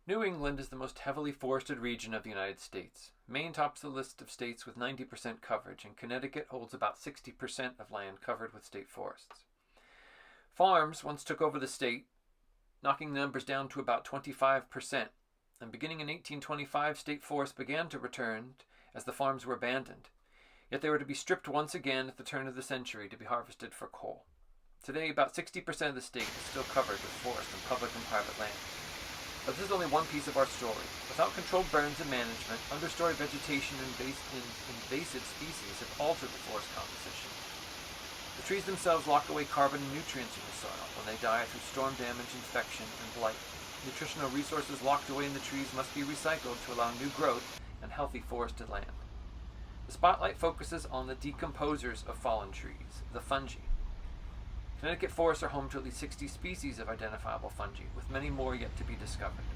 New England is the most heavily forested region of the United States. Maine tops the list of states with 90% coverage, and Connecticut holds about 60% of land covered with state forests. Farms once took over the state, knocking the numbers down to about 25%, and beginning in 1825, state forests began to return as the farms were abandoned. Yet they were to be stripped once again at the turn of the century to be harvested for coal. Today, about 60% of the state is still covered with forest and public and private land. But this is only one piece of our story. Without controlled burns and management, understory vegetation and invasive species have altered the forest composition. The trees themselves lock away carbon and nutrients from the soil when they die through storm damage, infection, and blight. Nutritional resources locked away in the trees must be recycled to allow new growth and healthy forested land. The spotlight focuses on the decomposers of fallen trees, the fungi. Connecticut forests are home to at least 60 species of identifiable fungi, with many more yet to be discovered.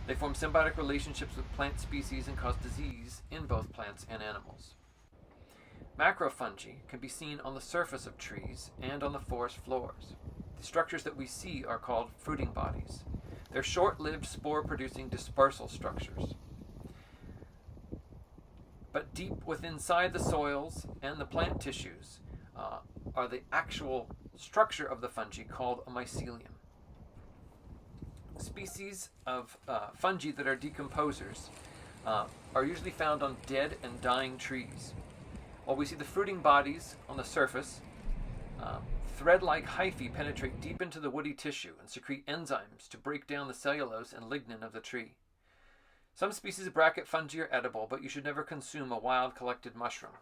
They form symbiotic relationships with plant species and cause disease in both plants and animals. Macrofungi can be seen on the surface of trees and on the forest floors. The structures that we see are called fruiting bodies. They're short-lived spore-producing dispersal structures. But deep inside the soils and the plant tissues are the actual structure of the fungi called a mycelium. Species of fungi that are decomposers are usually found on dead and dying trees. While we see the fruiting bodies on the surface, thread-like hyphae penetrate deep into the woody tissue and secrete enzymes to break down the cellulose and lignin of the tree. Some species of bracket fungi are edible, but you should never consume a wild collected mushroom.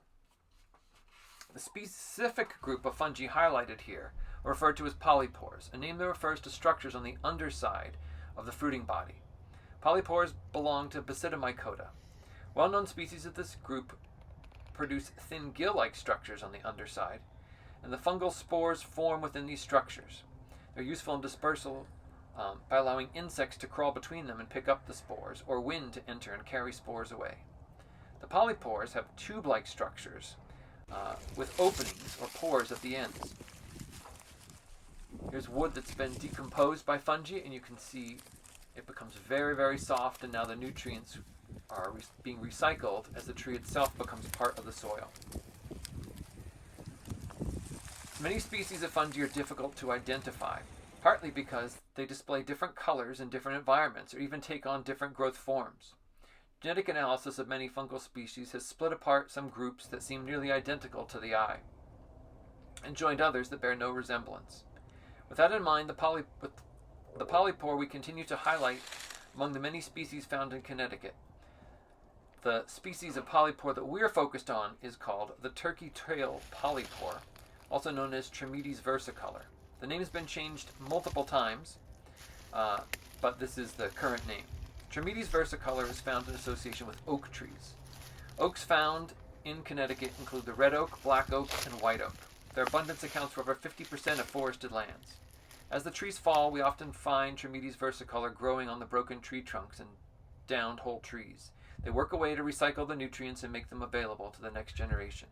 The specific group of fungi highlighted here are referred to as polypores, a name that refers to structures on the underside of the fruiting body. Polypores belong to Basidiomycota. Well-known species of this group produce thin gill-like structures on the underside, and the fungal spores form within these structures. They're useful in dispersal by allowing insects to crawl between them and pick up the spores, or wind to enter and carry spores away. The polypores have tube-like structures with openings or pores at the ends. Here's wood that's been decomposed by fungi, and you can see it becomes very, very soft, and now the nutrients are being recycled as the tree itself becomes part of the soil. Many species of fungi are difficult to identify, partly because they display different colors in different environments or even take on different growth forms. Genetic analysis of many fungal species has split apart some groups that seem nearly identical to the eye, and joined others that bear no resemblance. With that in mind, the Polypore we continue to highlight among the many species found in Connecticut. The species of Polypore that we're focused on is called the turkey tail Polypore, also known as Trametes versicolor. The name has been changed multiple times, but this is the current name. Trametes versicolor is found in association with oak trees. Oaks found in Connecticut include the red oak, black oak, and white oak. Their abundance accounts for over 50% of forested lands. As the trees fall, we often find Trametes versicolor growing on the broken tree trunks and downed whole trees. They work away to recycle the nutrients and make them available to the next generation.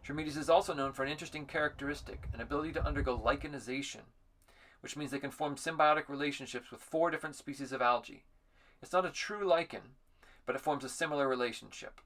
Trametes is also known for an interesting characteristic, an ability to undergo lichenization, which means they can form symbiotic relationships with 4 different species of algae. It's not a true lichen, but it forms a similar relationship.